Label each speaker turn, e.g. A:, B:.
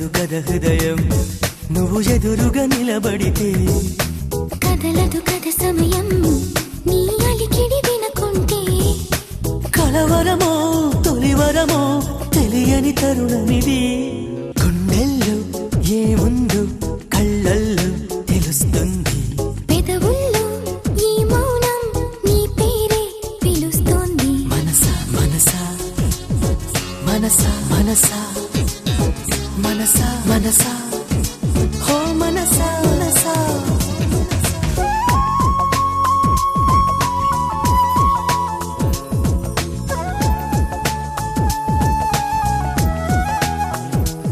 A: కదలదు కద హృదయం నువ్వు ఎదురుగా నిలబడితే
B: కదలదు కద సమయం నీ అలికిడి వినకుంటే
A: కలవరమో తొలివరమో తెలియని తరుణమిది గుండెల్లో ఏముందో కళ్ళల్లో తెలుస్తుంది
B: పెదవుల్లో ఈ మౌనం నీ పేరే పిలుస్తోంది
A: మనసా మనసా మనసా మనసా మనసా మనసా